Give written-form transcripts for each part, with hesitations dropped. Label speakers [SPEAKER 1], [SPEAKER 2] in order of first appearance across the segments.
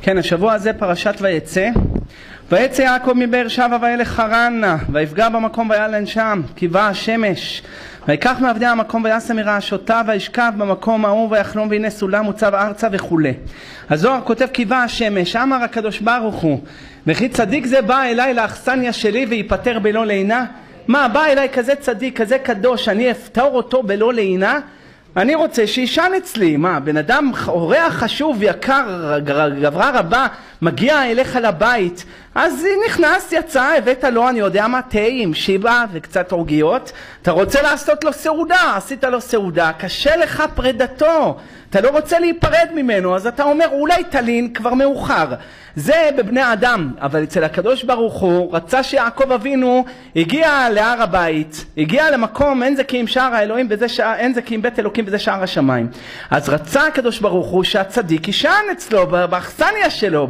[SPEAKER 1] כן, השבוע הזה פרשת ויצא. ויצא יעקב מבאר שבע וילך חרנה, ויפגע במקום וילן שם, קיבה השמש. ויקח מעבדי המקום ויעשה מרעשותיו, וישכב במקום ההוא ויחלום, והנה סולם מוצב ארצה וכו'. הזוהר כותב קיבה השמש, אמר הקדוש ברוך הוא, וכי צדיק זה בא אליי לאכסניה שלי ויפטר בלא לינה? מה, בא אליי כזה צדיק, כזה קדוש, אני אפתור אותו בלא לינה? אני רוצה שישן אצלי. מה, בן אדם אורח חשוב, יקר, גברה רבה, מגיע אליך לבית, אז נכנס, יצא, הבאת לו, אני יודע מה, תה עם שיבה וקצת עוגיות, אתה רוצה לעשות לו סעודה, עשית לו סעודה, קשה לך פרדתו, אתה לא רוצה להיפרד ממנו, אז אתה אומר אולי תלין, כבר מאוחר. זה בבני אדם, אבל אצל הקדוש ברוך הוא רצה שיעקב אבינו הגיע להר הבית, הגיע למקום, אין זה כי עם שער האלוהים, אין זה כי עם בית אלוקים וזה שער השמיים. אז רצה הקדוש ברוך הוא שהצדיק ישן אצלו, באכסניה שלו,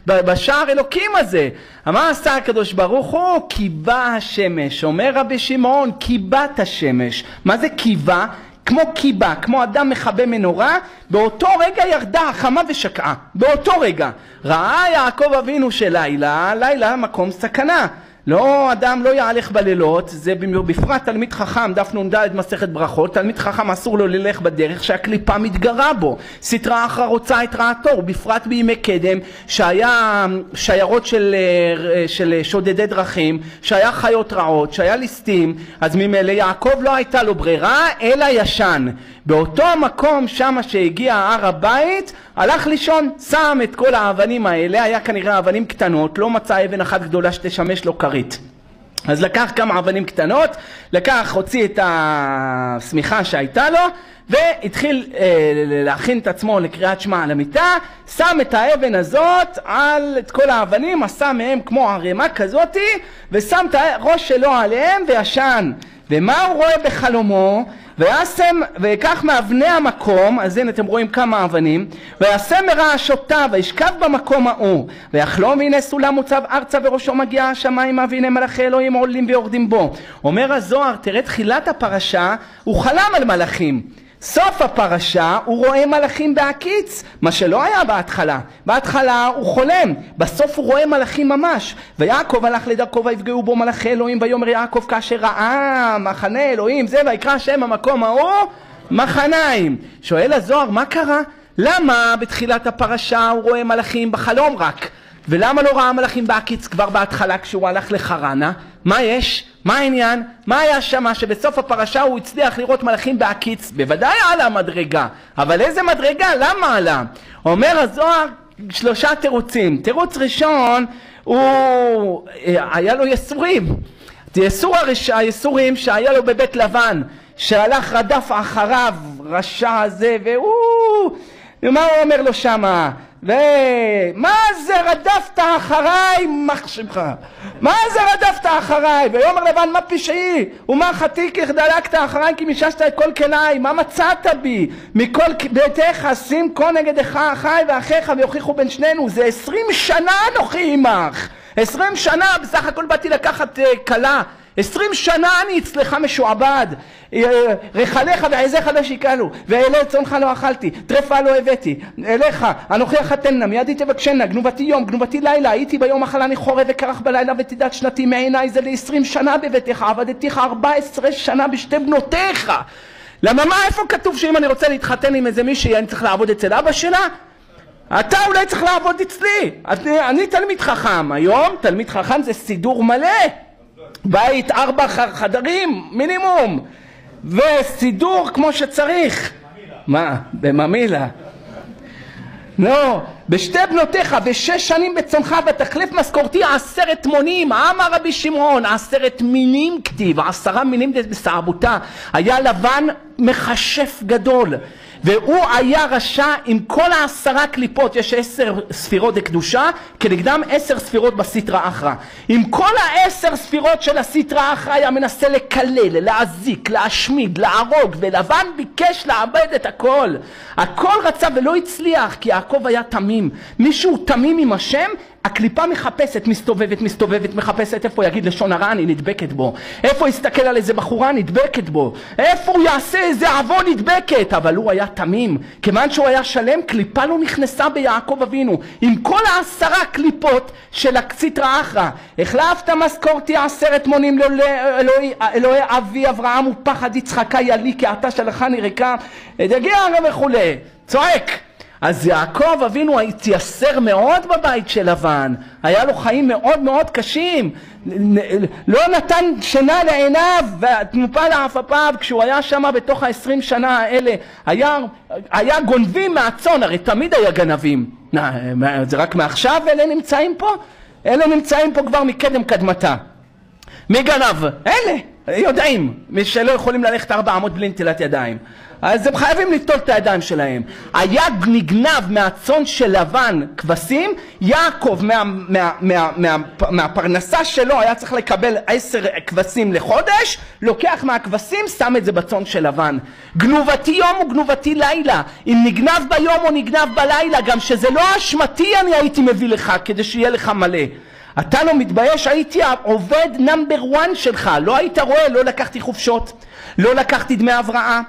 [SPEAKER 1] בשער אלוקים הזה. מה עשה הקדוש ברוך הוא? קיבה השמש. אומר רבי שמעון, קיבת השמש. מה זה קיבה? כמו קיבה, כמו אדם מכבה מנורה, באותו רגע ירדה החמה ושקעה, באותו רגע. ראה יעקב אבינו שלילה, לילה מקום סכנה. לא, אדם לא יהלך בלילות, זה בפרט תלמיד חכם, דף נ"ד מסכת ברכות, תלמיד חכם אסור לו ללך בדרך שהקליפה מתגרה בו, סטרה אחרא רוצה את רעתו, בפרט בימי קדם, שהיה שיירות של שודדי דרכים, שהיה חיות רעות, שהיה ליסטים, אז ממילא יעקב לא הייתה לו ברירה, אלא ישן. באותו המקום שם שהגיע הר הבית, הלך לישון, שם את כל האבנים האלה, היה כנראה אבנים קטנות, לא מצא אבן אחת גדולה שתשמש לו כרית. אז לקח כמה אבנים קטנות, הוציא את השמיכה שהייתה לו, והתחיל להכין את עצמו לקריאת שמע על המיטה, שם את האבן הזאת על את כל האבנים, עשה מהם כמו ערימה כזאת, ושם את הראש שלו עליהם וישן. ומה הוא רואה בחלומו? ויקח מאבני המקום, אז הנה אתם רואים כמה אבנים, ויעשה מרעשותיו, וישכב במקום ההוא, ויחלום והנה סולם מוצב ארצה וראשו מגיע השמיימה, והנה מלאכי אלוהים עולים ויורדים בו. אומר הזוהר, תראה תחילת הפרשה, הוא חלם על מלאכים. סוף הפרשה הוא רואה מלאכים בהקיץ, מה שלא היה בהתחלה. בהתחלה הוא חולם, בסוף הוא רואה מלאכים ממש. ויעקב הלך לדרכו ויפגעו בו מלאכי אלוהים, ויאמר יעקב כאשר ראה מחנה אלוהים זה, ויקרא שם המקום ההוא מחניים. שואל הזוהר, מה קרה? למה בתחילת הפרשה הוא רואה מלאכים בחלום רק? ולמה לא ראה מלאכים בהקיץ כבר בהתחלה כשהוא הלך לחרנה? מה יש? מה העניין? מה היה שמה שבסוף הפרשה הוא הצליח לראות מלאכים בהקיץ? בוודאי עלה המדרגה, אבל איזה מדרגה? למה עלה? אומר הזוהר שלושה תירוצים. תירוץ ראשון, היה לו יסורים. היסורים שהיה לו בבית לבן, שהלך רדף אחריו רשע הזה, ומה הוא אומר לו שמה? ומה זה רדפת אחריי מחשבך? מה זה רדפת אחריי? ויאמר לבן מה פשעי? ומה חטאתי דלקת אחריי כי מיששת את כל כליי? מה מצאת בי? מכל ביתך שים כה נגד אחי ואחיך ויוכיחו בין שנינו. זה 20 שנה אנוכי עמך, 20 שנה בסך הכל באתי לקחת כלה, 20 שנה אני אצלך משועבד, רחליך ועזיך לא שיקלו, ואלי צונך לא אכלתי, טרפה לא הבאתי, אליך אנוכי אחתנה, מידי תבקשנה, גנובתי יום, גנובתי לילה, הייתי ביום אכלני חורף וקרח בלילה ותדעת שנתי מעיניי, זה ל20 שנה בביתך, עבדתיך 14 שנה בשתי בנותיך. למה מה, איפה כתוב שאם אני רוצה להתחתן עם איזה מישהי אני צריך לעבוד אצל אבא שלה? אתה אולי צריך לעבוד אצלי. אני תלמיד חכם, היום תלמיד חכם זה סידור מלא, בית 4 חדרים מינימום, וסידור כמו שצריך. מה? בממילה. לא, בשתי בנותיך, ב6 שנים בצונך, בתחליף משכורתי 10 מונים. אמר רבי שמעון, 10 מינים כתיב, 10 מינים בסעבותה. היה לבן מכשף גדול, והוא היה רשע עם כל 10 קליפות. יש 10 ספירות דקדושה, כנגדם 10 ספירות בסטרא אחרא. עם כל 10 ספירות של הסטרא אחרא היה מנסה לקלל, להזיק, להשמיד, להרוג, ולבן ביקש לעבד את הכל. הכל רצה ולא הצליח, כי יעקב היה תמים. מישהו תמים עם השם, הקליפה מחפשת, מסתובבת, מחפשת איפה יגיד לשון הרע, אני נדבקת בו. איפה יסתכל על איזה בחורה, נדבקת בו. איפה הוא יעשה איזה עוון, נדבקת. אבל הוא היה תמים. כיוון שהוא היה שלם, קליפה לא נכנסה ביעקב אבינו. עם כל 10 קליפות של הקציטרא אחרא. החלפת משכורתי 10 מונים לאלוהי אבי אברהם ופחד יצחקה ילי כי אתה שלחני ריקה. יגיע וכולי. צועק. אז יעקב אבינו התייסר מאוד בבית של לבן, היה לו חיים מאוד מאוד קשים, לא נתן שינה לעיניו ותנופה לעפעפיו. כשהוא היה שם בתוך 20 שנה האלה, היה גונבים מהצאן, הרי תמיד היה גנבים. זה רק מעכשיו אלה נמצאים פה? אלה נמצאים פה כבר מקדם קדמתה. מי גנב? אלה, יודעים, מי שלא יכולים ללכת 400 בלי נטילת ידיים. אז הם חייבים לטול את הידיים שלהם. היה נגנב מהצאן של לבן כבשים, יעקב מהפרנסה שלו היה צריך לקבל 10 כבשים לחודש, לוקח מהכבשים, שם את זה בצאן של לבן. גנובתי יום וגנובתי לילה, אם נגנב ביום או נגנב בלילה, גם שזה לא אשמתי אני הייתי מביא לך כדי שיהיה לך מלא. אתה לא מתבייש? הייתי עובד נאמבר 1 שלך, לא היית רואה, לא לקחתי חופשות, לא לקחתי דמי הבראה,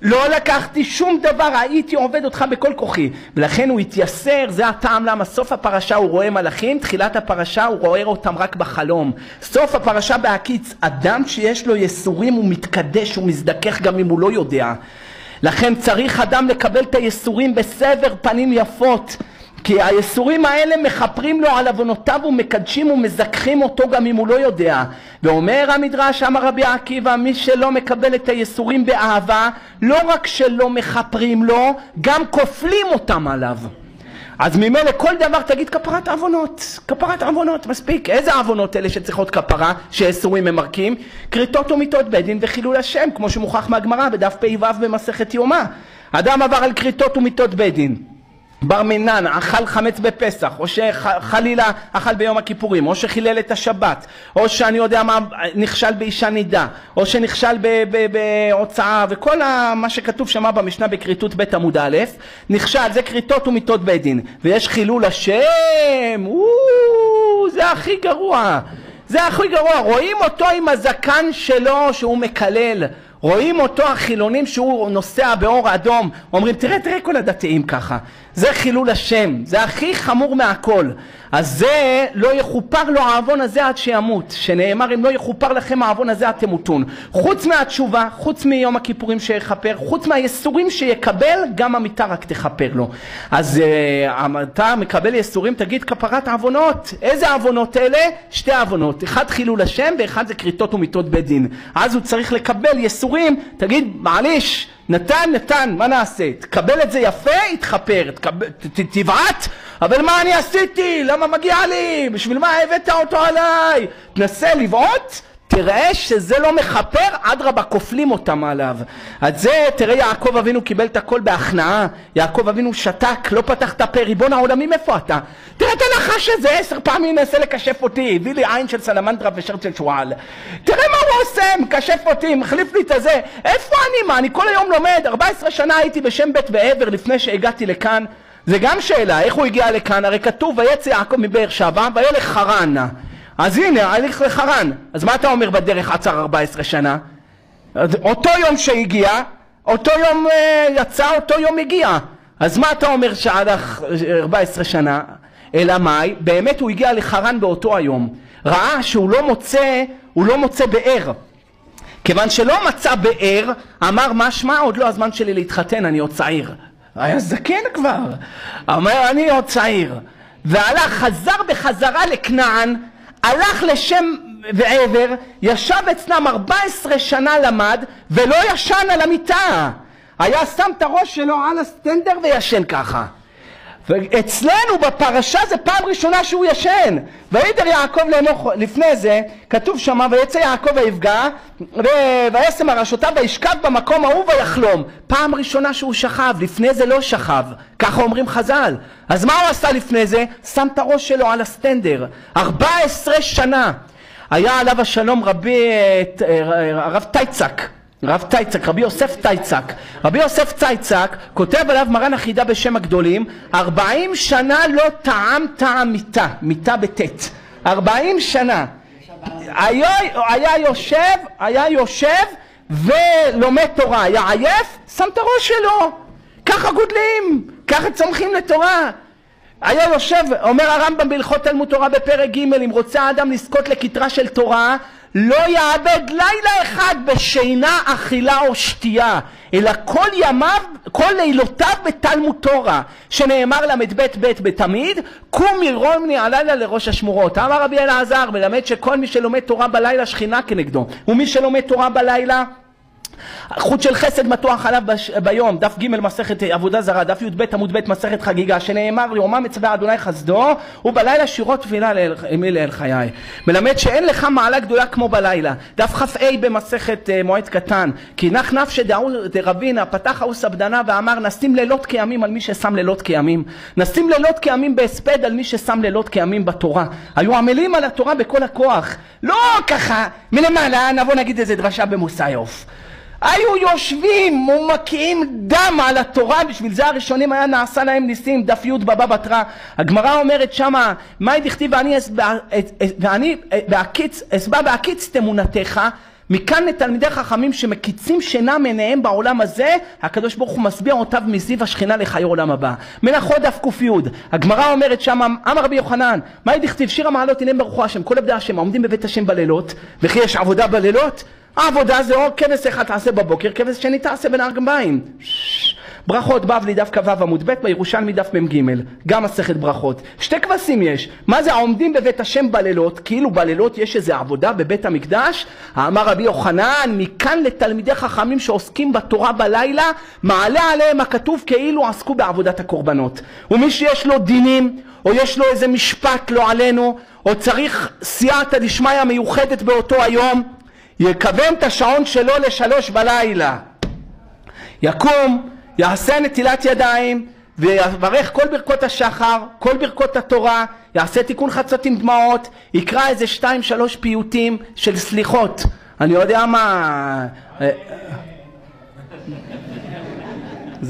[SPEAKER 1] לא לקחתי שום דבר, הייתי עובד אותך בכל כוחי. ולכן הוא התייסר, זה הטעם למה סוף הפרשה הוא רואה מלאכים, תחילת הפרשה הוא רואה אותם רק בחלום. סוף הפרשה בהקיץ, אדם שיש לו יסורים הוא מתקדש, הוא מזדכך גם אם הוא לא יודע. לכן צריך אדם לקבל את היסורים בסבר פנים יפות, כי היסורים האלה מחפרים לו על עוונותיו ומקדשים ומזכחים אותו גם אם הוא לא יודע. ואומר המדרש, אמר רבי עקיבא, מי שלא מקבל את היסורים באהבה, לא רק שלא מחפרים לו, גם כופלים אותם עליו. אז ממילא כל דבר תגיד כפרת עוונות, כפרת עוונות, מספיק. איזה עוונות אלה שצריכות כפרה, שהיסורים ממרקים? כריתות ומיתות בית דין וחילול השם, כמו שמוכח מהגמרא בדף פ"ו במסכת יומא. אדם עבר על כריתות ומיתות בית דין, בר מינן, אכל חמץ בפסח, או שחלילה אכל ביום הכיפורים, או שחילל את השבת, או שאני יודע מה, נכשל באישה נידה, או שנכשל בהוצאה, וכל מה שכתוב שמה במשנה בכריתות בית עמוד א', נכשל, זה כריתות ומיתות בית דין. ויש חילול השם, זה הכי גרוע, זה הכי גרוע. רואים אותו עם הזקן שלו שהוא מקלל, רואים אותו החילונים שהוא נוסע באור אדום, אומרים תראה כל הדתיים ככה. זה חילול השם, זה הכי חמור מהכל. אז זה לא יחופר לו העוון הזה עד שימות, שנאמר אם לא יחופר לכם העוון הזה עד תמותון. חוץ מהתשובה, חוץ מיום הכיפורים שיחפר, חוץ מהיסורים שיקבל, גם המיטה רק תחפר לו. אז אתה מקבל יסורים, תגיד כפרת עוונות. איזה עוונות אלה? 2 עוונות, אחד חילול השם ואחד זה כריתות ומיתות בית דין. אז הוא צריך לקבל יסורים, תגיד מעליש, נתן, מה נעשה? תקבל את זה יפה, יתחפר, תבעט, אבל מה אני עשיתי? למה מגיע לי? בשביל מה הבאת אותו עליי? תנסה לבעוט, תראה שזה לא מחפר, עד רבה כופלים אותם עליו. אז זה, תראה יעקב אבינו קיבל את הכל בהכנעה, יעקב אבינו שתק, לא פתח את הפה, ריבון העולמים איפה אתה? תראה את הנחש הזה, 10 פעמים נסה לקשף אותי, הביא לי עין של סלמנדרה ושרצל שועל. תראה מה הוא עושה, מקשף אותי, מחליף לי את הזה, איפה אני? מה, אני כל היום לומד, 14 שנה הייתי בשם בית ועבר לפני שהגעתי לכאן. זה גם שאלה, איך הוא הגיע לכאן? הרי כתוב ויצא יעקב מבאר שבע וילך חרן. אז הנה, הלך לחרן. אז מה אתה אומר בדרך עצר 14 שנה? אותו יום שהגיע, אותו יום יצא, אותו יום הגיע. אז מה אתה אומר שהלך 14 שנה? אלא מאי? באמת הוא הגיע לחרן באותו היום. ראה שהוא לא מוצא באר. כיוון שלא מצא באר, אמר משמע, עוד לא הזמן שלי להתחתן, אני עוד צעיר. היה זקן כבר. אומר, אני עוד צעיר. והלך, חזר בחזרה לכנען, הלך לשם ועבר, ישב אצלם 14 שנה למד, ולא ישן על המיטה. היה שם את הראש שלו על הסטנדר וישן ככה. ואצלנו בפרשה זה פעם ראשונה שהוא ישן. וידר יעקב לאמור, לפני זה כתוב שמה ויצא יעקב ויפגע וישם הרשותיו וישכב במקום ההוא ויחלום. פעם ראשונה שהוא שכב, לפני זה לא שכב, ככה אומרים חז"ל. אז מה הוא עשה לפני זה? שם את הראש שלו על הסטנדר 14 שנה. היה עליו השלום הרב טייצק, רב צייצק, רבי יוסף צייצק. רבי יוסף צייצק כותב עליו מרן החידה בשם הגדולים, 40 שנה לא טעם טעם מיטה, מיטה בתת. 40 שנה. היה יושב ולומד תורה, היה עייף, שם את הראש שלו. ככה גודלים, ככה צומחים לתורה. היה יושב, אומר הרמב"ם בהלכות תלמוד תורה בפרק ג', אם רוצה האדם לזכות לכתרה של תורה, לא יאבד לילה אחד בשינה, אכילה או שתייה, אלא כל לילותיו בתלמוד תורה, שנאמר ל"ב בתמיד, קום מרומני הלילה לראש השמורות. אמר רבי אלעזר, מלמד שכל מי שלומד תורה בלילה שכינה כנגדו, ומי שלומד תורה בלילה חוט של חסד מתוח עליו ביום. דף ג' מסכת עבודה זרה, דף י"ב עמוד ב' מסכת חגיגה, שנאמר יומם מצווה אדוני חסדו ובלילה שירות תפילה לאל חיי. מלמד שאין לך מעלה גדולה כמו בלילה. דף כ"ה במסכת מועד קטן, כי נח נפשי דרבינה פתח האוס הבדנה ואמר נשים לילות כימים על מי ששם לילות כימים, נשים לילות כימים בהספד על מי ששם לילות כימים בתורה. היו עמלים על התורה בכל הכוח, לא ככה מלמעלה נבוא נגיד איזה דרשה במוסיוף. היו יושבים ומקיעים דם על התורה, בשביל זה הראשונים היה נעשה להם ניסים. דף י' בבא בתרא, הגמרא אומרת שמה, מה דכתיב ואני אסבע בהקיץ תמונתך. מכאן לתלמידי חכמים שמקיצים שינה מעיניהם בעולם הזה, הקדוש ברוך הוא מסביר אותיו מזיו השכינה לחיי עולם הבא. מנחות דף ק"י, הגמרא אומרת שם, אמר רבי יוחנן, מה דכתיב שיר המעלות הנה ברוך הוא השם, כל עבדי השם העומדים בבית השם בלילות, וכי יש עבודה בלילות? העבודה זה או כבש אחד תעשה בבוקר, כבש שני תעשה בנהר גמביים. ברכות בבלי דף כ"ו עמוד ב', בירושלמי דף מ"ג, גם מסכת ברכות. שתי כבשים יש. מה זה העומדים בבית השם בלילות? כאילו בלילות יש איזו עבודה בבית המקדש? אמר רבי יוחנן, מכאן לתלמידי חכמים שעוסקים בתורה בלילה, מעלה עליהם הכתוב כאילו עסקו בעבודת הקורבנות. ומי שיש לו דינים, או יש לו איזה משפט לא עלינו, או צריך סייעתא דשמיא מיוחדת באותו היום, יכוון את השעון שלו ל3 בלילה. יקום, יעשה נטילת ידיים, ויברך כל ברכות השחר, כל ברכות התורה, יעשה תיקון חצות עם דמעות, יקרא איזה 2-3 פיוטים של סליחות. אני יודע מה...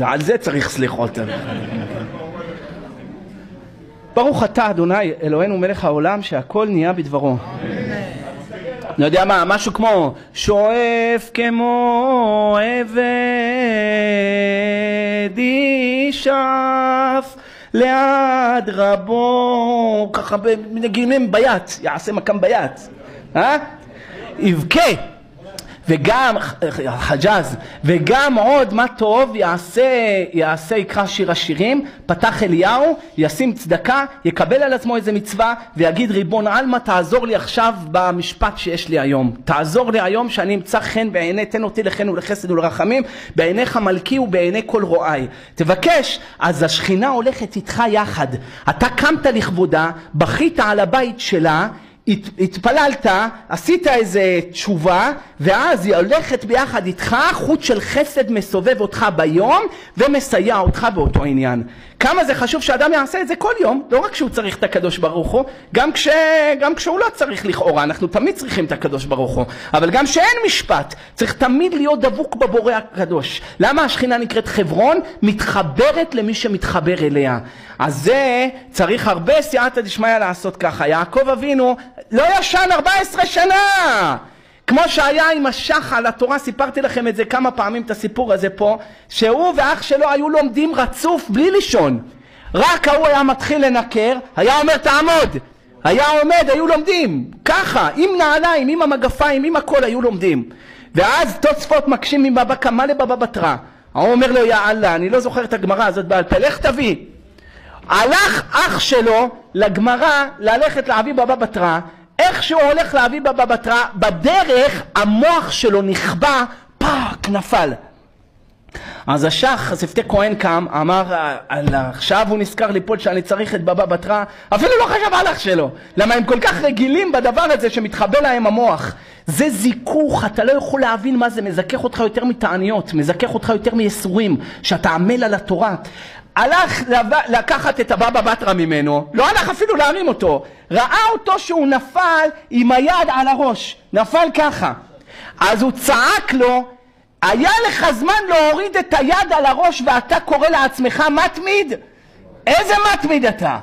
[SPEAKER 1] על זה צריך סליחות. ברוך אתה אדוני אלוהינו מלך העולם שהכל נהיה בדברו. אני יודע מה, משהו כמו שואף כמו עבד ישאף ליד רבו, ככה מנגינים ביד, יעשה מקם ביד, יבכה, וגם חג'אז, וגם עוד מה טוב יעשה יקרא שיר השירים, פתח אליהו, ישים צדקה, יקבל על עצמו איזה מצווה ויגיד ריבון עלמא תעזור לי עכשיו במשפט שיש לי היום, תעזור לי היום שאני אמצא חן בעיני, תן אותי לחן ולחסד ולרחמים בעיניך מלכי ובעיני כל רואי. תבקש, אז השכינה הולכת איתך יחד, אתה קמת לכבודה, בכית על הבית שלה, התפללת, עשית איזה תשובה, ואז היא הולכת ביחד איתך, חוט של חסד מסובב אותך ביום ומסייע אותך באותו עניין. כמה זה חשוב שאדם יעשה את זה כל יום, לא רק כשהוא צריך את הקדוש ברוך הוא, גם כשהוא לא צריך לכאורה, אנחנו תמיד צריכים את הקדוש ברוך הוא, אבל גם שאין משפט, צריך תמיד להיות דבוק בבורא הקדוש. למה השכינה נקראת חברון? מתחברת למי שמתחבר אליה. אז זה צריך הרבה סייעתא דשמיא לעשות ככה. יעקב אבינו לא ישן 14 שנה, כמו שהיה עם השח על התורה, סיפרתי לכם את זה כמה פעמים, את הסיפור הזה פה, שהוא ואח שלו היו לומדים רצוף בלי לישון. רק הוא היה מתחיל לנקר, היה אומר תעמוד, היה עומד, היו לומדים ככה, עם נעליים, עם המגפיים, עם הכל היו לומדים. ואז תוספות מקשים מבבא קמא לבבא בתרא, הוא אומר לו יא אללה, אני לא זוכר את הגמרא הזאת בעל פה, לך תביא. הלך אח שלו לגמרא ללכת להביא בבא בתרא, איך שהוא הולך להביא בבא בתרא, בדרך המוח שלו נכבה, פאק, נפל. אז השח, שפתי כהן קם, אמר, עכשיו הוא נזכר ליפול שאני צריך את בבא בתרא, אפילו לא חשב על אח שלו. למה הם כל כך רגילים בדבר הזה שמתחבא להם המוח. זה זיכוך, אתה לא יכול להבין מה זה, מזכך אותך יותר מתעניות, מזכך אותך יותר מייסורים, שאתה עמל על התורה. הלך לקחת את הבבא בתרא ממנו, לא הלך אפילו להרים אותו, ראה אותו שהוא נפל עם היד על הראש, נפל ככה. אז הוא צעק לו, היה לך זמן להוריד את היד על הראש ואתה קורא לעצמך מתמיד? איזה מתמיד אתה?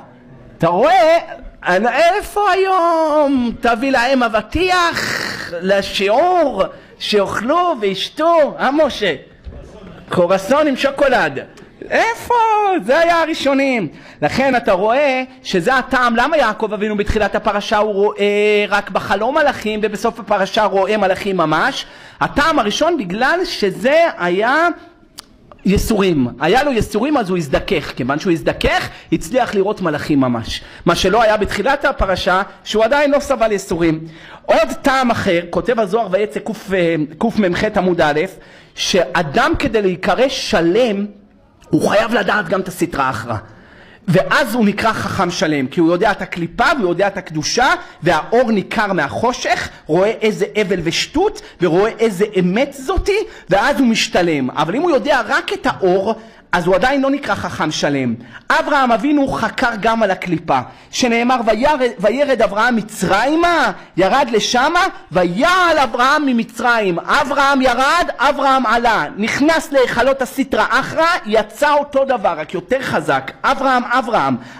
[SPEAKER 1] אתה רואה, איפה היום תביא להם אבטיח לשיעור שאוכלו וישתו? משה, קורסון עם שוקולד. איפה? זה היה הראשונים. לכן אתה רואה שזה הטעם. למה יעקב אבינו בתחילת הפרשה הוא רואה רק בחלום מלאכים ובסוף הפרשה רואה מלאכים ממש? הטעם הראשון בגלל שזה היה יסורים. היה לו יסורים אז הוא הזדכך. כיוון שהוא הזדכך הצליח לראות מלאכים ממש. מה שלא היה בתחילת הפרשה שהוא עדיין לא סבל יסורים. עוד טעם אחר, כותב הזוהר ויצא קמ"ח עמוד א', שאדם כדי להיקרא שלם הוא חייב לדעת גם את הסטרא אחרא. ואז הוא נקרא חכם שלם, כי הוא יודע את הקליפה והוא יודע את הקדושה, והאור ניכר מהחושך, רואה איזה אבל ושטות, ורואה איזה אמת זאתי, ואז הוא משתלם. אבל אם הוא יודע רק את האור, אז הוא עדיין לא נקרא חכם שלם. אברהם אבינו חקר גם על הקליפה, שנאמר וירד אברהם מצרימה, ירד לשמה, ויעל אברהם ממצרים. אברהם ירד, אברהם עלה, נכנס להיכלות הסטרא אחרא, יצא אותו דבר, רק יותר חזק.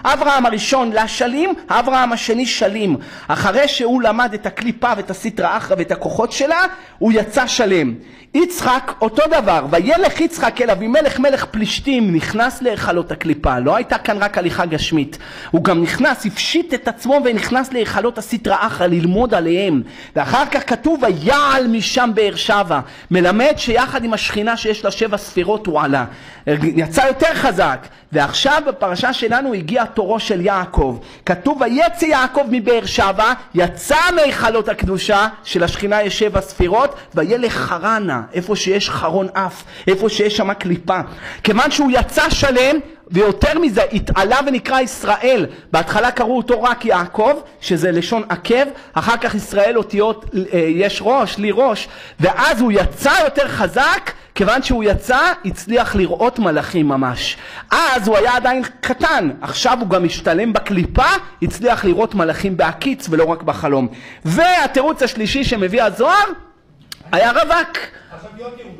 [SPEAKER 1] אברהם הראשון לשלים, אברהם השני שלים. אחרי שהוא למד את הקליפה ואת הסטרא אחרא ואת הכוחות שלה, הוא יצא שלם. יצחק אותו דבר, וילך יצחק אל אבימלך מלך פלישתים, נכנס להיכלות הקליפה. לא הייתה כאן רק הליכה גשמית, הוא גם נכנס, הפשיט את עצמו ונכנס להיכלות הסטרא אחרא ללמוד עליהם. ואחר כך כתוב ויעל משם באר שבע, מלמד שיחד עם השכינה שיש לה 7 ספירות הוא עלה, יצא יותר חזק. ועכשיו בפרשה שלנו הגיע תורו של יעקב, כתוב ויצא יעקב מבאר שבע, יצא מהיכלות הקדושה של השכינה יש 7 ספירות, וילך חרנה, איפה שיש חרון אף, איפה שיש שם קליפה. כיוון שהוא יצא שלם, ויותר מזה התעלה ונקרא ישראל. בהתחלה קראו אותו רק יעקב, שזה לשון עקב, אחר כך ישראל אותיות יש ראש, לי ראש, ואז הוא יצא יותר חזק. כיוון שהוא יצא, הצליח לראות מלאכים ממש. אז הוא היה עדיין קטן, עכשיו הוא גם השתלם בקליפה, הצליח לראות מלאכים בהקיץ ולא רק בחלום. והתירוץ השלישי שמביא הזוהר, היה רווק.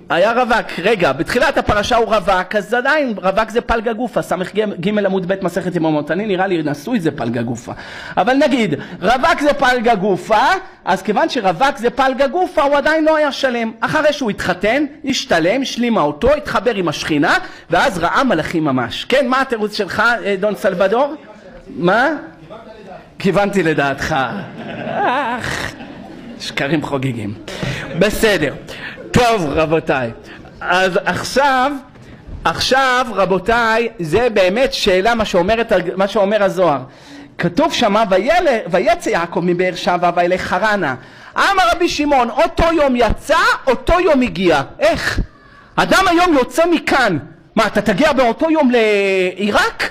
[SPEAKER 1] היה רווק, רגע, בתחילת הפרשה הוא רווק, אז עדיין רווק זה פלגה גופה, סמך ג' עמוד ב' מסכת יממות, אני נראה לי נשוי זה פלגה גופה, אבל נגיד, רווק זה פלגה גופה, אז כיוון שרווק זה פלגה גופה, הוא עדיין לא היה שלם. אחרי שהוא התחתן, השתלם, שלימה אותו, התחבר עם השכינה, ואז ראה מלאכים ממש. כן, מה התירוץ שלך, דון סלבדור? מה? כיוונתי לדעתך. שקרים חוגגים. בסדר. טוב רבותיי, אז עכשיו רבותיי, זה באמת שאלה מה שאומר הזוהר. כתוב שמה ויצא יעקב מבאר שבע וילך חרנה. אמר רבי שמעון, אותו יום יצא, אותו יום הגיע. איך? אדם היום יוצא מכאן, מה אתה תגיע באותו יום לעיראק?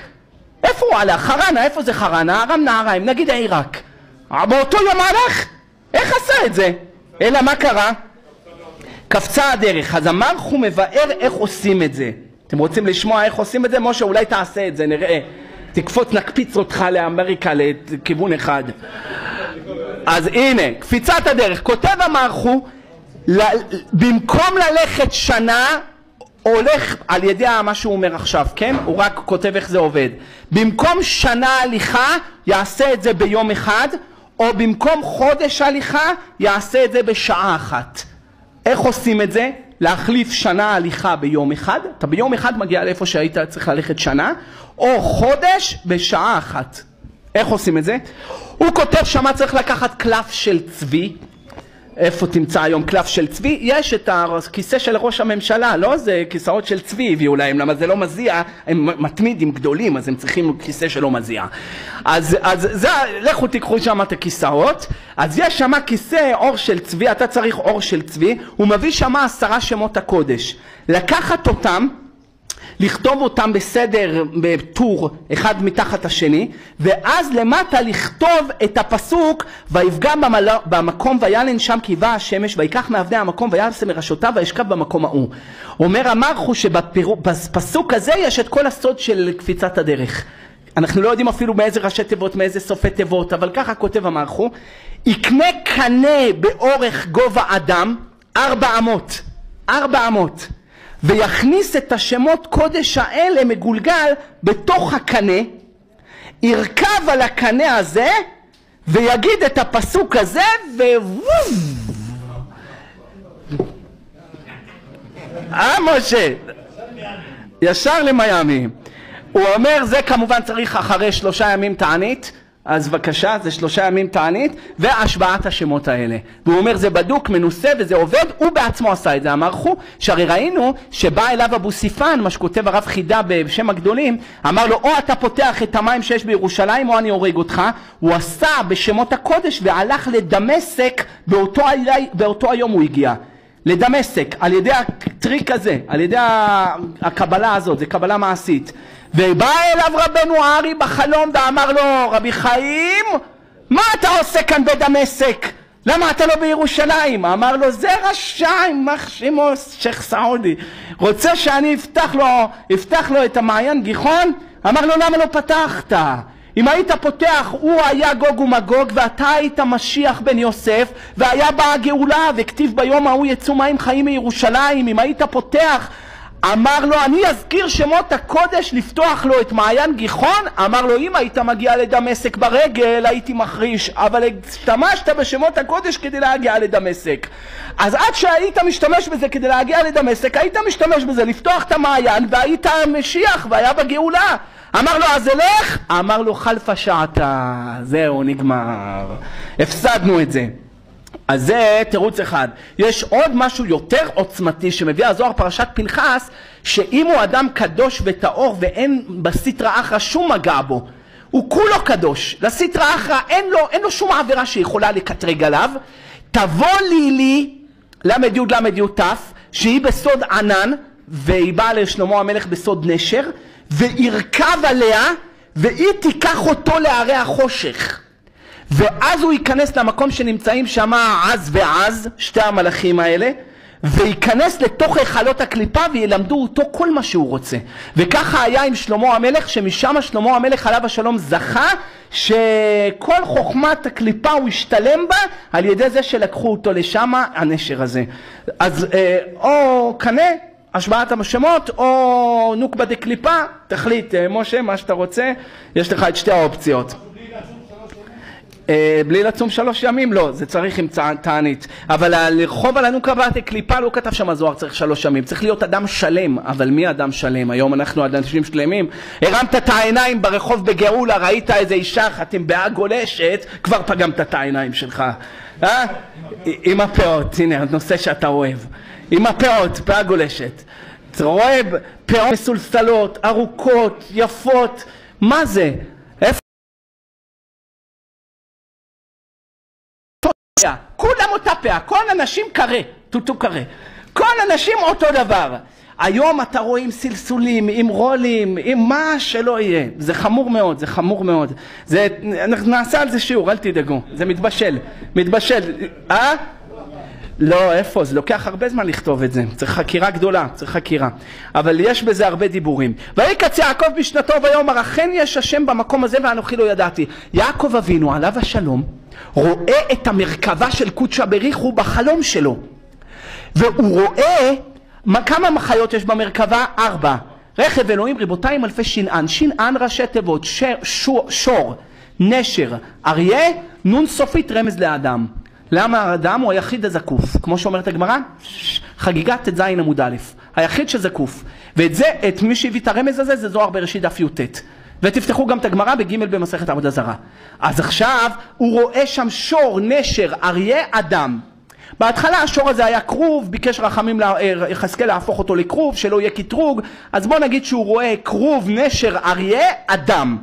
[SPEAKER 1] איפה הוא עלה? חרנה, איפה זה חרנה? ארם נהריים, נגיד העיראק. באותו יום הלך? איך עשה את זה? אלא מה קרה? קפצה הדרך. אז המלך הוא מבאר איך עושים את זה. אתם רוצים לשמוע איך עושים את זה? משה, אולי תעשה את זה, נראה. תקפוץ, נקפיץ אותך לאמריקה לכיוון אחד. אז הנה, קפיצת הדרך. כותב המלך הוא, במקום ללכת שנה, הולך על ידי מה שהוא אומר עכשיו, כן? הוא רק כותב איך זה עובד. במקום שנה הליכה, יעשה את זה ביום אחד, או במקום חודש הליכה, יעשה את זה בשעה אחת. איך עושים את זה? להחליף שנה הליכה ביום אחד, אתה ביום אחד מגיע לאיפה שהיית צריך ללכת שנה, או חודש בשעה אחת. איך עושים את זה? הוא כותב שמה צריך לקחת קלף של צבי. איפה תמצא היום קלף של צבי? יש את הכיסא של ראש הממשלה, לא? זה כיסאות של צבי הביאו להם, למה זה לא מזיע, הם מתמידים גדולים, אז הם צריכים כיסא שלא מזיע. אז זה, לכו תיקחו שם את הכיסאות, אז יש שם כיסא אור של צבי, אתה צריך אור של צבי, הוא מביא שם 10 שמות הקודש. לקחת אותם, לכתוב אותם בסדר, בטור, אחד מתחת השני, ואז למטה לכתוב את הפסוק, ויפגע במקום וילן שם כי באה השמש, ויקח מעבדי המקום ויעשה מראשותיו וישכב במקום ההוא. אומר המלכו שבפסוק הזה יש את כל הסוד של קפיצת הדרך. אנחנו לא יודעים אפילו מאיזה ראשי תיבות, מאיזה סופי תיבות, אבל ככה כותב המלכו, יקנה קנה באורך גובה אדם 400. 400, ויכניס את השמות קודש האלה מגולגל בתוך הקנה, ירכב על הקנה הזה, ויגיד את הפסוק הזה, משה, ישר למיימי. הוא אומר, זה כמובן צריך אחרי 3 ימים תענית, אז בבקשה, זה 3 ימים תענית, והשבעת השמות האלה. והוא אומר, זה בדוק, מנוסה, וזה עובד, הוא בעצמו עשה את זה. אמרו, שהרי ראינו שבא אליו אבו סיפן, מה שכותב הרב חידה בשם הגדולים, אמר לו, או אתה פותח את המים שיש בירושלים, או אני הורג אותך. הוא עשה בשמות הקודש, והלך לדמשק, באותו היום הוא הגיע. לדמשק, על ידי הטריק הזה, על ידי הקבלה הזאת, זה קבלה מעשית. ובא אליו רבנו הארי בחלום ואמר לו, רבי חיים, מה אתה עושה כאן בדמשק? למה אתה לא בירושלים? אמר לו, זה רשע, יימח שמו שייח' סעודי, רוצה שאני אפתח לו את המעיין גיחון? אמר לו, למה לא פתחת? אם היית פותח, הוא היה גוג ומגוג, ואתה היית משיח בן יוסף, והיה באה הגאולה, וכתיב ביום ההוא יצאו מים חיים מירושלים. אם היית פותח, אמר לו, אני אזכיר שמות הקודש לפתוח לו את מעיין גיחון. אמר לו, אם היית מגיע לדמשק ברגל, הייתי מחריש, אבל השתמשת בשמות הקודש כדי להגיע לדמשק. אז עד שהיית משתמש בזה כדי להגיע לדמשק, היית משתמש בזה לפתוח את המעיין, והיית משיח, והיה בגאולה. אמר לו, אז אלך? אמר לו, חלפה שעתה. זהו, נגמר. הפסדנו את זה. אז זה תירוץ אחד. יש עוד משהו יותר עוצמתי שמביא הזוהר פרשת פנחס, שאם הוא אדם קדוש וטהור ואין בסטרא אחרא שום מגע בו, הוא כולו קדוש, לסטרא אחרא אין לו שום עבירה שיכולה לקטרג עליו, תבוא לי למד י' למד י' ת', שהיא בסוד ענן, והיא באה לשלמה המלך בסוד נשר, וירכב עליה, והיא תיקח אותו להרי החושך. ואז הוא ייכנס למקום שנמצאים שם עז ועז, 2 המלאכים האלה, וייכנס לתוך היכלות הקליפה וילמדו אותו כל מה שהוא רוצה. וככה היה עם שלמה המלך, שמשם שלמה המלך עליו השלום זכה שכל חוכמת הקליפה הוא השתלם בה על ידי זה שלקחו אותו לשם, הנשר הזה. אז או קנה השבעת השמות או נוקבה דקליפה, תחליט משה מה שאתה רוצה, יש לך את 2 האופציות. בלי לצום 3 ימים? לא, זה צריך עם תענית. אבל לרחוב על הנוקבה דקליפה לא כתב שם הזוהר צריך 3 ימים, צריך להיות אדם שלם. אבל מי אדם שלם? היום אנחנו אנשים שלמים. הרמת את העיניים ברחוב בגאולה, ראית איזה אישה חתימבאה גולשת, כבר פגמת את העיניים שלך. עם הפאות, הנה הנושא שאתה אוהב, עם הפאות, פאה גולשת, אתה רואה פאות מסולסלות, ארוכות, יפות, מה זה? כולם אותה פאה, כל אנשים קרה, טוטו קרה, כל אנשים אותו דבר. היום אתה רואה עם סלסולים, עם רולים, עם מה שלא יהיה. זה חמור מאוד, זה חמור מאוד. נעשה על זה שיעור, אל תדאגו, זה מתבשל, מתבשל. לא, איפה? זה לוקח הרבה זמן לכתוב את זה. צריך חקירה גדולה, צריך חקירה. אבל יש בזה הרבה דיבורים. ויקץ יעקב בשנתו ויאמר, אכן יש השם במקום הזה ואנוכי לא ידעתי. יעקב אבינו, עליו השלום, רואה את המרכבה של קודשא בריחו בחלום שלו. והוא רואה כמה מחיות יש במרכבה? 4. רכב אלוהים רבותיים אלפי שנען. שנען ראשי תיבות, שור, נשר, אריה, נון סופית רמז לאדם. למה האדם הוא היחיד הזקוף? כמו שאומרת הגמרא, חגיגת ט"ז עמוד א', היחיד שזקוף. ואת זה, את מי שהביא את הרמז הזה, זה זוהר בראשית דף י"ט. ותפתחו גם את הגמרא בג' במסכת עבודה זרה. אז עכשיו הוא רואה שם שור, נשר, אריה, אדם. בהתחלה השור הזה היה כרוב, ביקש רחמים יחזקאל להפוך אותו לכרוב, שלא יהיה קטרוג. אז בוא נגיד שהוא רואה כרוב, נשר, אריה, אדם.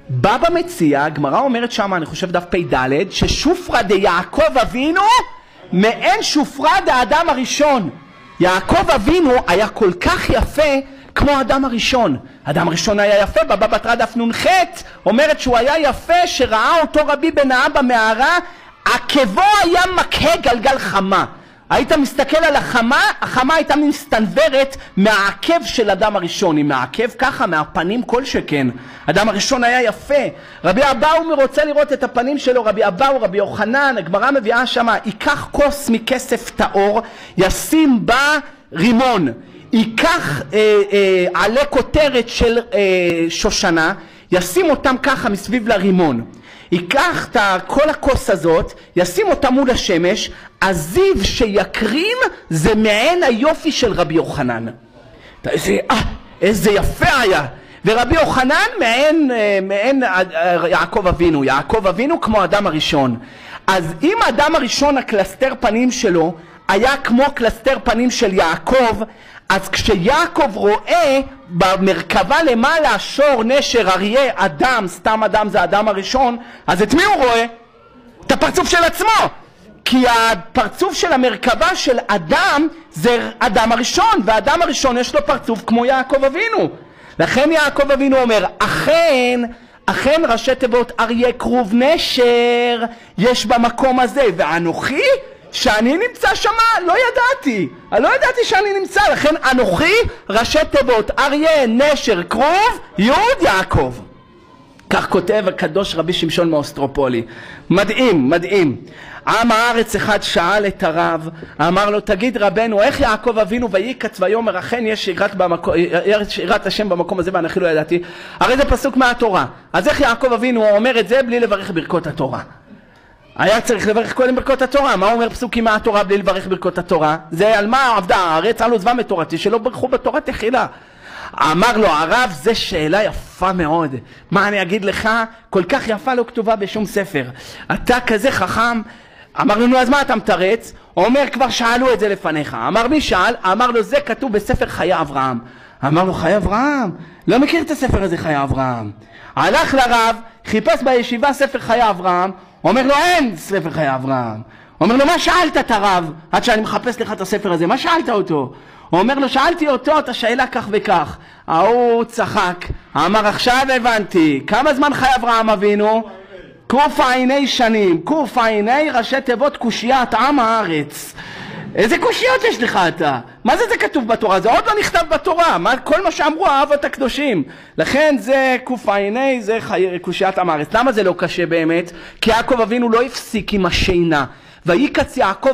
[SPEAKER 1] בבא מציע, הגמרא אומרת שם, אני חושב דף פ"ד, ששופרא דיעקב אבינו מעין שופרא דאדם הראשון. יעקב אבינו היה כל כך יפה כמו האדם הראשון. האדם הראשון היה יפה, בבא בתרא דף נ"ח אומרת שהוא היה יפה, שראה אותו רבי בן אבא במערה, עקבו היה מקהה גלגל חמה. היית מסתכל על החמה, החמה הייתה מסתנוורת מהעקב של אדם הראשון, היא מהעקב ככה, מהפנים כל שכן. אדם הראשון היה יפה. רבי אבאו רוצה לראות את הפנים שלו, רבי אבאו, רבי יוחנן, הגמרא מביאה שמה, ייקח כוס מכסף טהור, ישים בה רימון, ייקח עלי כותרת של שושנה, ישים אותם ככה מסביב לרימון. ייקח את כל הכוס הזאת, ישים אותה מול השמש, הזיו שיקרין זה מעין היופי של רבי יוחנן. איזה יפה היה. ורבי יוחנן מעין יעקב אבינו. יעקב אבינו כמו אדם הראשון. אז אם האדם הראשון הקלסטר פנים שלו היה כמו קלסטר פנים של יעקב, אז כשיעקב רואה במרכבה למעלה שור, נשר, אריה, אדם, סתם אדם זה האדם הראשון, אז את מי הוא רואה? את הפרצוף של עצמו. כי הפרצוף של המרכבה של אדם זה אדם הראשון, והאדם הראשון יש לו פרצוף כמו יעקב אבינו. לכן יעקב אבינו אומר, אכן ראשי תיבות אריה כרוב נשר יש במקום הזה, ואנוכי שאני נמצא שמה, לא ידעתי שאני נמצא, לכן אנוכי ראשי תיבות אריה נשר כרוב יוד יעקב. כך כותב הקדוש רבי שמשון מאוסטרופולי. מדהים. עם הארץ אחד שאל את הרב, אמר לו, תגיד רבנו, איך יעקב אבינו ויקץ ויאמר אכן יש יראת השם במקום הזה ואנוכי לא ידעתי? הרי זה פסוק מהתורה. אז איך יעקב אבינו אומר את זה בלי לברך ברכות התורה? היה צריך לברך קודם ברכות התורה. מה אומר פסוקים מהתורה בלי לברך ברכות התורה? זה על מה עבדה הארץ, על עוזבם את תורתי, שלא ברכו בתורה תחילה. אמר לו הרב, זה שאלה יפה מאוד. מה אני אגיד לך? כל כך יפה לא כתובה בשום ספר. אתה כזה חכם. אמר לו, נו, אז מה אתה מתרץ? אומר, כבר שאלו את זה לפניך. אמר, מי שאל? אמר לו, זה כתוב בספר חיי אברהם. אמר לו, חיי אברהם? לא מכיר את הספר הזה, חיי אברהם. הלך לרב, חיפש בישיבה ספר חיי אברהם, אומר לו, אין ספר חיי אברהם. אומר לו, מה שאלת את הרב? עד שאני מחפש לך את הספר הזה, מה שאלת אותו? הוא אומר לו, שאלתי אותו את השאלה כך וכך. הוא צחק, אמר, עכשיו הבנתי, כמה זמן חי אברהם אבינו? קופעיני שנים, קופעיני ראשי תיבות קושיית עם הארץ. איזה קושיות יש לך אתה? מה זה כתוב בתורה? זה עוד לא נכתב בתורה. כל מה שאמרו האבות הקדושים. לכן זה קופעיני, זה קושיית עם הארץ. למה זה לא קשה באמת? כי יעקב אבינו לא הפסיק עם השינה. ויקץ יעקב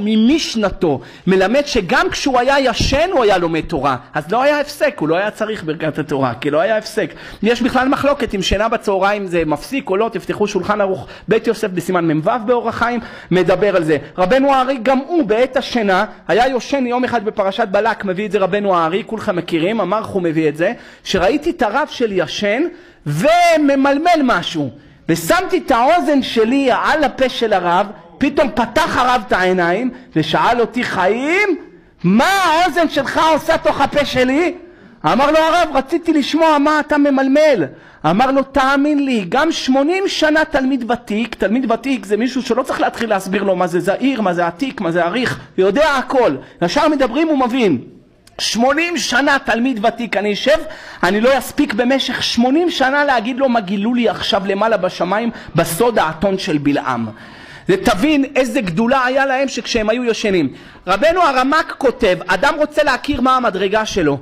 [SPEAKER 1] ממשנתו, מלמד שגם כשהוא היה ישן הוא היה לומד תורה. אז לא היה הפסק, הוא לא היה צריך ברכת התורה, כי לא היה הפסק. יש בכלל מחלוקת אם שינה בצהריים זה מפסיק או לא. תפתחו שולחן ערוך בית יוסף בסימן מ"ו באור החיים, מדבר על זה. רבנו הארי גם הוא בעת השינה היה יושן יום אחד בפרשת בלק, מביא את זה רבנו הארי, כולכם מכירים, אמר הוא מביא את זה, שראיתי את הרב של ישן וממלמל משהו. ושמתי את האוזן שלי על הפה של הרב, פתאום פתח הרב את העיניים ושאל אותי, חיים, מה האוזן שלך עושה תוך הפה שלי? אמר לו הרב, רציתי לשמוע מה אתה ממלמל. אמר לו, תאמין לי, גם 80 שנה תלמיד ותיק זה מישהו שלא צריך להתחיל להסביר לו מה זה זעיר, מה זה עתיק, מה זה עריך, יודע הכל, ישר מדברים ומבין. 80 שנה תלמיד ותיק, אני אשב, אני לא אספיק במשך 80 שנה להגיד לו מה גילו לי עכשיו למעלה בשמיים בסוד האתון של בלעם. ותבין איזה גדולה היה להם שכשהם היו ישנים. רבנו הרמ"ק כותב, אדם רוצה להכיר מה המדרגה שלו.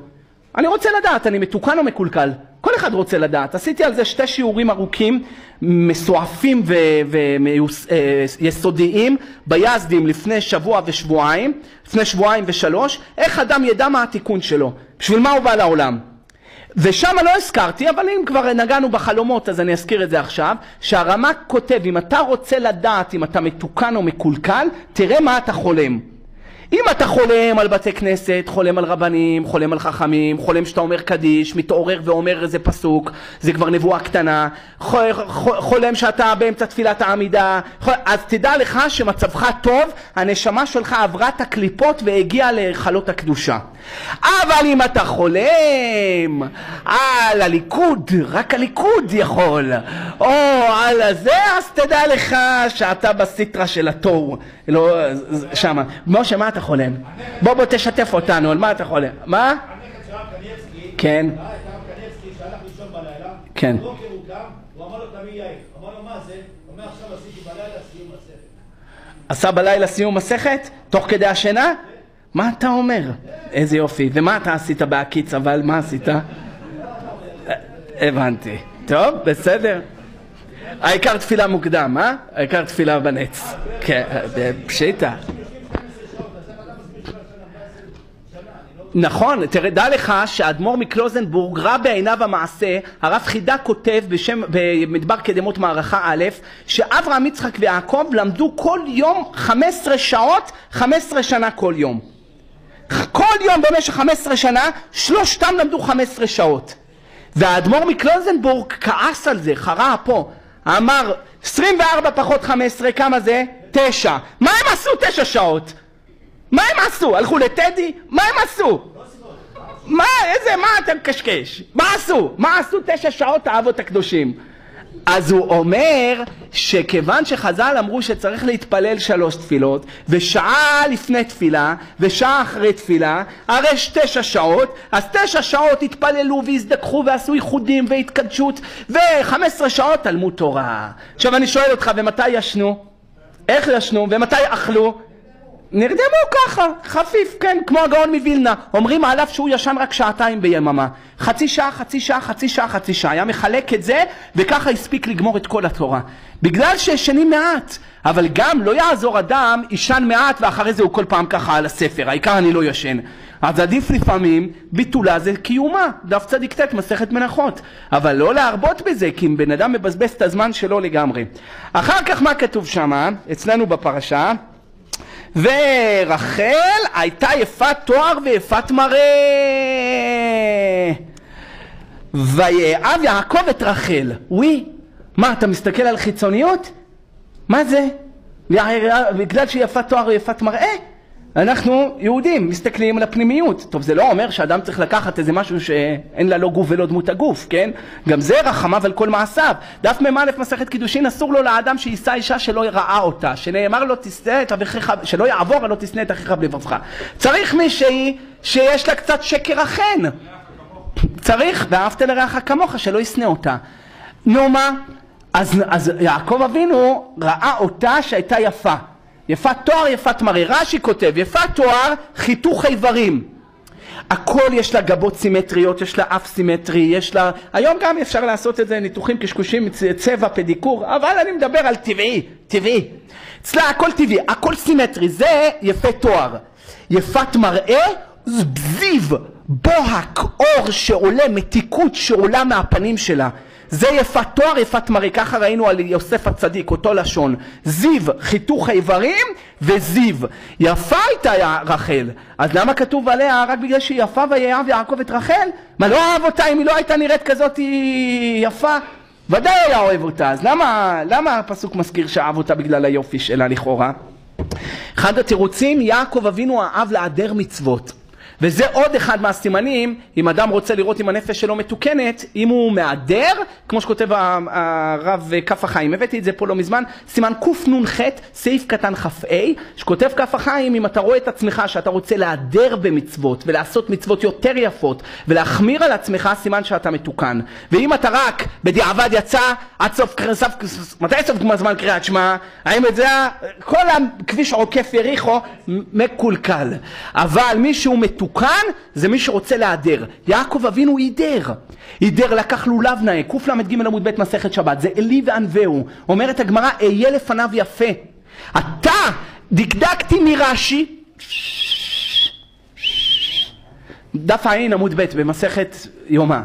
[SPEAKER 1] אני רוצה לדעת, אני מתוקן או מקולקל? כל אחד רוצה לדעת. עשיתי על זה 2 שיעורים ארוכים, מסועפים ויסודיים, ביזדים לפני שבוע ושבועיים, לפני שבועיים ושלוש, איך אדם ידע מה התיקון שלו, בשביל מה הוא בא לעולם. ושם לא הזכרתי, אבל אם כבר נגענו בחלומות אז אני אזכיר את זה עכשיו, שהרמ"ק כותב, אם אתה רוצה לדעת אם אתה מתוקן או מקולקל, תראה מה אתה חולם. אם אתה חולם על בתי כנסת, חולם על רבנים, חולם על חכמים, חולם שאתה אומר קדיש, מתעורר ואומר איזה פסוק, זה כבר נבואה קטנה, חולם שאתה באמצע תפילת העמידה, אז תדע לך שמצבך טוב, הנשמה שלך עברה את הקליפות והגיעה להיכלות הקדושה. אבל אם אתה חולם על הליכוד, רק הליכוד יכול, או על הזה, אז תדע לך שאתה בסטרה של התור, לא שמה. משה, מה אתה חולם? בוא תשתף אותנו, על מה אתה חולם? מה? כן. כן.
[SPEAKER 2] בוקר הוא קם, הוא אמר לו תמי יאיר, אמר לו מה זה? הוא אומר עכשיו עשיתי בלילה סיום הספר.
[SPEAKER 1] עשה בלילה סיום מסכת? תוך כדי השינה? מה אתה אומר? איזה יופי. ומה אתה עשית בהקיץ, אבל מה עשית? הבנתי. טוב, בסדר. העיקר תפילה מוקדם, אה? העיקר תפילה בנץ. כן, פשיטה. נכון, תראה לך שהאדמו"ר מקלוזנבורג ראה בעיניו המעשה. הרב חידה כותב במדבר קדמות מערכה א', שאברהם, יצחק ויעקב למדו כל יום 15 שעות, 15 שנה כל יום. כל יום במשך 15 שנה, שלושתם למדו 15 שעות. והאדמו"ר מקלוזנבורג כעס על זה, חרה פה, אמר 24 פחות 15, כמה זה? 9. מה הם עשו 9 שעות? מה הם עשו? הלכו לטדי? מה הם עשו? מה אתם קשקש? מה עשו? מה עשו 9 שעות האבות הקדושים? אז הוא אומר שכיוון שחז"ל אמרו שצריך להתפלל 3 תפילות, ושעה לפני תפילה ושעה אחרי תפילה, הרי 9 שעות, אז 9 שעות התפללו והזדכחו ועשו ייחודים והתקדשות, ו15 שעות תלמוד תורה. עכשיו אני שואל אותך, ומתי ישנו? איך ישנו? ומתי אכלו? נרדמו ככה, חפיף, כן, כמו הגאון מווילנה. אומרים עליו שהוא ישן רק 2 שעות ביממה. חצי שעה, חצי שעה, חצי שעה, חצי שעה. היה מחלק את זה, וככה הספיק לגמור את כל התורה. בגלל שישנים מעט. אבל גם לא יעזור אדם, ישן מעט, ואחרי זה הוא כל פעם ככה על הספר. העיקר אני לא ישן. אז עדיף לפעמים, ביטולה זה קיומה. דף צדיק ט' מסכת מנחות. אבל לא להרבות בזה, כי אם בן אדם מבזבז את הזמן שלו לגמרי. אחר כך מה כתוב שמה? אצלנו בפרשה. ורחל הייתה יפת תואר ויפת מראה. ויאהב יעקב את רחל. וואי, מה, אתה מסתכל על חיצוניות? מה זה? בגלל שהיא יפת תואר ויפת מראה? אנחנו יהודים מסתכלים על הפנימיות. טוב, זה לא אומר שאדם צריך לקחת איזה משהו שאין לה לא גוף ולא דמות הגוף, כן? גם זה רחמיו על כל מעשיו. דף מ"א מסכת קידושין, אסור לו לאדם שיישא אישה שלא יראה אותה, שנאמר לו תשנא את אחיך, שלא יעבור ולא תשנא את אחיך בלבבך. צריך מישהי שיש לה קצת שקר החן. צריך, ואהבת לרעך כמוך, שלא ישנא אותה. נו מה? אז יעקב אבינו ראה אותה שהייתה יפה. יפת תואר, יפת מראה. רש"י כותב, יפת תואר, חיתוך איברים. הכל יש לה גבות סימטריות, יש לה אף סימטרי, יש לה... היום גם אפשר לעשות את זה, ניתוחים קשקושים, צבע, פדיקור, אבל אני מדבר על טבעי. אצלה הכל טבעי, הכל סימטרי, זה יפה תואר. יפת מראה, זיו, בוהק, אור שעולה, מתיקות שעולה מהפנים שלה. זה יפת תואר, יפת מראה. ככה ראינו על יוסף הצדיק, אותו לשון. זיו, חיתוך האיברים, וזיו. יפה הייתה רחל. אז למה כתוב עליה רק בגלל שהיא יפה ויאהב יעקב את רחל? מה, לא אהב אותה אם היא לא הייתה נראית כזאת יפה? ודאי היה אוהב אותה. אז למה הפסוק מזכיר שאהב אותה בגלל היופי שלה לכאורה? אחד התירוצים, יעקב אבינו אהב להדר מצוות. וזה עוד אחד מהסימנים, אם אדם רוצה לראות אם הנפש שלו מתוקנת, אם הוא מעדר, כמו שכותב הרב כף החיים, הבאתי את זה פה לא מזמן, סימן קנ"ח, סעיף קטן כ"ה, שכותב כף החיים, אם אתה רואה את עצמך שאתה רוצה להדר במצוות, ולעשות מצוות יותר יפות, ולהחמיר על עצמך, סימן שאתה מתוקן. ואם אתה רק בדיעבד יצא, עד סוף, מתי סוף זמן קריאת שמע? האם את זה, כל הכביש עוקף יריחו, מקולקל. אבל מישהו מתוקן, זה מי שרוצה להדר. יעקב אבינו הידר, לקח לולב נאה, קל"ג עמוד ב' מסכת שבת, זה אלי וענווהו. אומרת הגמרא, אהיה לפניו יפה. אתה דקדקתי מרש"י, דף עין עמוד ב' במסכת יומא.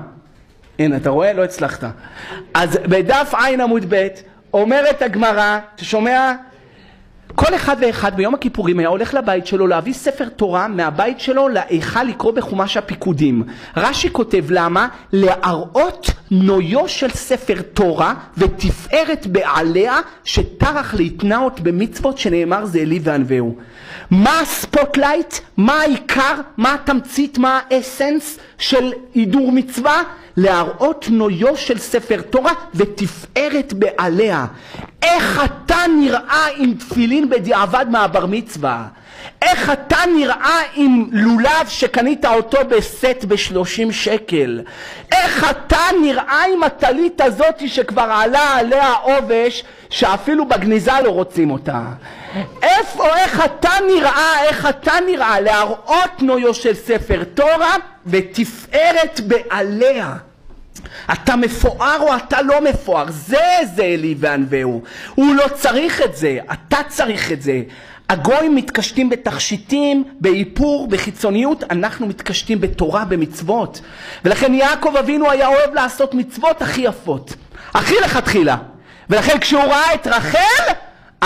[SPEAKER 1] הנה, אתה רואה? לא הצלחת. אז בדף עין עמוד ב' אומרת הגמרא, אתה שומע? כל אחד ואחד ביום הכיפורים היה הולך לבית שלו להביא ספר תורה מהבית שלו להיכל לקרוא בחומש הפיקודים. רש"י כותב למה? להראות נויו של ספר תורה ותפארת בעליה שטרח להתנאות במצוות שנאמר זה אלי וענווהו. מה הספוטלייט? מה העיקר? מה התמצית? מה האסנס של הידור מצווה? להראות נויו של ספר תורה ותפארת בעליה. איך אתה נראה עם תפילין בדיעבד מהבר מצווה? איך אתה נראה עם לולב שקנית אותו בסט ב30 שקל? איך אתה נראה עם הטלית הזאת שכבר עלה עליה עובש שאפילו בגניזה לא רוצים אותה. איך אתה נראה להראות נויו של ספר תורה ותפארת בעליה. אתה מפואר או אתה לא מפואר, זה אלי וענווהו. הוא לא צריך את זה, אתה צריך את זה. הגויים מתקשטים בתכשיטים, באיפור, בחיצוניות, אנחנו מתקשטים בתורה, במצוות. ולכן יעקב אבינו היה אוהב לעשות מצוות הכי יפות, הכי לכתחילה. ולכן כשהוא ראה את רחל,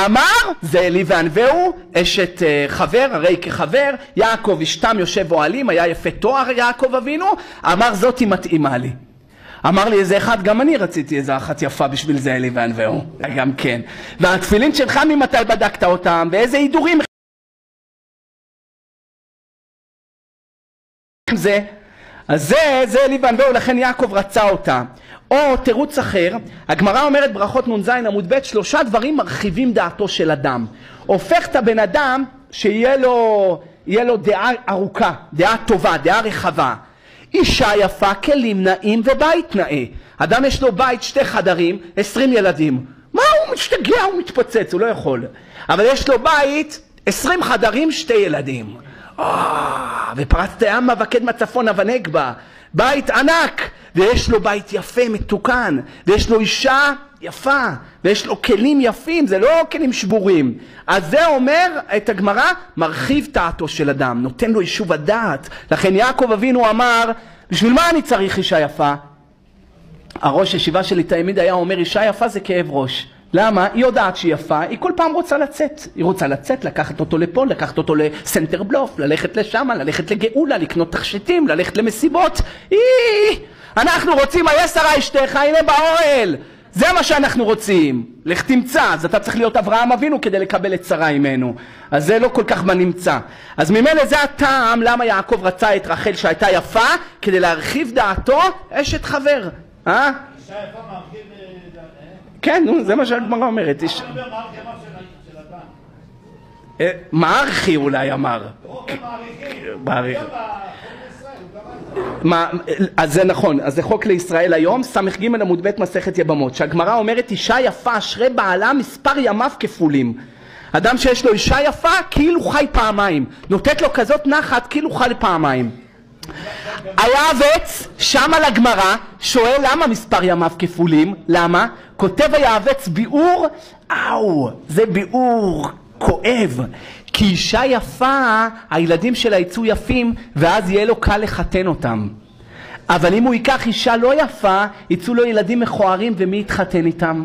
[SPEAKER 1] אמר, זה אלי וענווהו, אשת חבר, הרי כחבר, יעקב אשתם יושב אוהלים, היה יפה תואר יעקב אבינו, אמר זאת היא מתאימה לי. אמר לי איזה אחד, גם אני רציתי איזה אחת יפה בשביל זה אלי וענווהו, גם כן. והתפילין שלך ממתי בדקת אותם, ואיזה הידורים זה. אז זה אלי וענווהו, לכן יעקב רצה אותה. או תירוץ אחר, הגמרא אומרת ברכות נ"ז עמוד ב' 3 דברים מרחיבים דעתו של אדם. הופך את הבן אדם שיהיה לו דעה ארוכה, דעה טובה, דעה רחבה. אישה יפה, כלים נאים ובית נאה. אדם יש לו בית 2 חדרים, 20 ילדים. מה הוא משתגע, הוא מתפוצץ, הוא לא יכול. אבל יש לו בית 20 חדרים, 2 ילדים. ופרצת ימה וקדמה צפונה ונגבה. בית ענק, ויש לו בית יפה, מתוקן, ויש לו אישה יפה, ויש לו כלים יפים, זה לא כלים שבורים. אז זה אומר, את הגמרא, מרחיב דעתו של אדם, נותן לו יישוב הדעת. לכן יעקב אבינו אמר, בשביל מה אני צריך אישה יפה? הראש ישיבה שלי תמיד היה אומר, אישה יפה זה כאב ראש. למה? היא יודעת שהיא יפה, היא כל פעם רוצה לצאת. היא רוצה לצאת, לקחת אותו לפה, לקחת אותו לסנטר בלוף, ללכת לשם, ללכת לגאולה, לקנות תכשיטים, ללכת למסיבות. אנחנו רוצים, היה שרה אשתך, הנה באוהל. זה מה שאנחנו רוצים. לך תמצא, אז אתה צריך להיות אברהם אבינו כדי לקבל את שרה ממנו. אז זה לא כל כך בנמצא. אז ממילא זה הטעם למה יעקב רצה את רחל שהייתה יפה, כדי להרחיב דעתו אשת חבר. אישה
[SPEAKER 2] יפה מרחיב
[SPEAKER 1] כן, זה מה שהגמרא אומרת. מערכי אולי אמר. אז זה נכון, אז זה חוק לישראל היום, סמך ג' עמוד ב' מסכת יבמות, שהגמרא אומרת אישה יפה אשרי בעלה מספר ימיו כפולים. אדם שיש לו אישה יפה כאילו חי פעמיים, נותנת לו כזאת נחת כאילו חי פעמיים. היעבץ שם על הגמרא שואל למה מספר ימיו כפולים, למה? כותב היעבץ ביאור, זה ביאור כואב, כי אישה יפה הילדים שלה יצאו יפים ואז יהיה לו קל לחתן אותם, אבל אם הוא ייקח אישה לא יפה יצאו לו ילדים מכוערים ומי יתחתן איתם?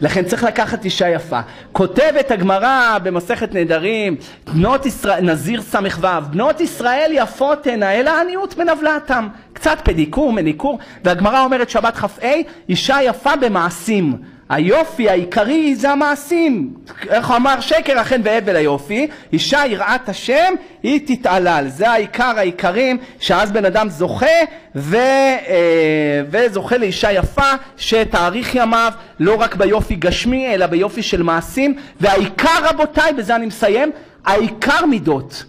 [SPEAKER 1] לכן צריך לקחת אישה יפה. כותבת הגמרא במסכת נדרים, בנות ישראל, נזיר סמך ו', בנות ישראל יפות הן, אלא עניות מנבלתם. קצת פדיקור, מניקור, והגמרא אומרת שבת כ"ה, אישה יפה במעשים. היופי העיקרי זה המעשים. איך אמר שקר אכן והבל היופי, אישה יראת השם היא תתעלל. זה העיקר העיקרים שאז בן אדם זוכה וזוכה לאישה יפה שתאריך ימיו לא רק ביופי גשמי אלא ביופי של מעשים. והעיקר רבותיי, בזה אני מסיים, העיקר מידות.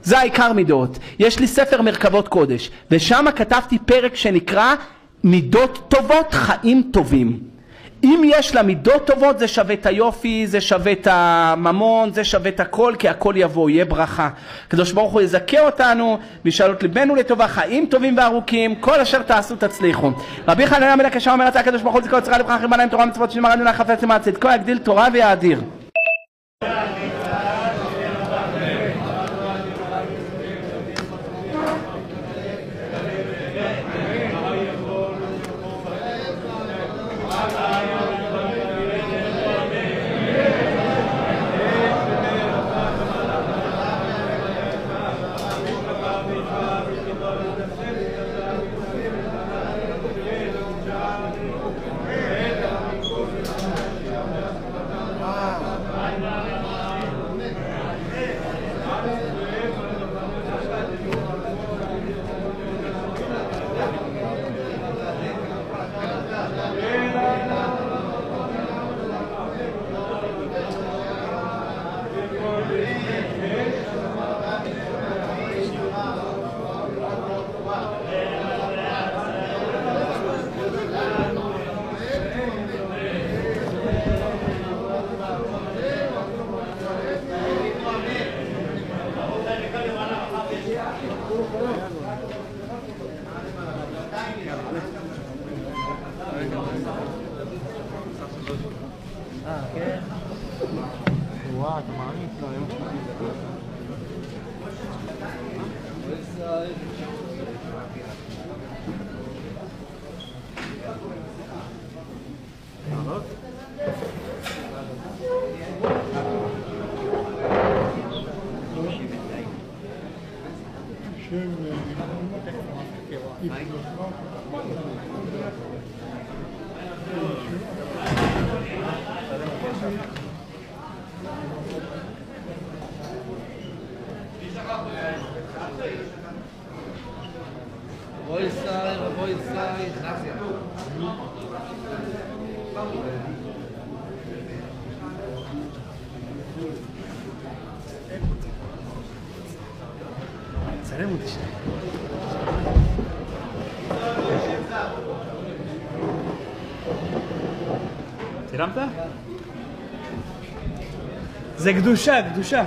[SPEAKER 1] זה העיקר מידות. יש לי ספר מרכבות קודש ושם כתבתי פרק שנקרא מידות טובות חיים טובים. אם יש לה מידות טובות זה שווה את היופי, זה שווה את הממון, זה שווה את הכל, כי הכל יבוא, יהיה ברכה. הקדוש ברוך הוא יזכה אותנו, וישאלות ליבנו לטובה, חיים טובים וארוכים, כל אשר תעשו תצליחו. רבי חנניה בן עקשיא אומר, רצה הקדוש ברוך הוא לזכות יצרה לברכה חיבה להם תורה מצוות שנאמר אדוני חפץ למען צדקו יגדיל תורה ויאדיר.
[SPEAKER 2] Raboi Sai, gracias.
[SPEAKER 1] צלם אותי שנייה. צילמת? זה קדושה, קדושה.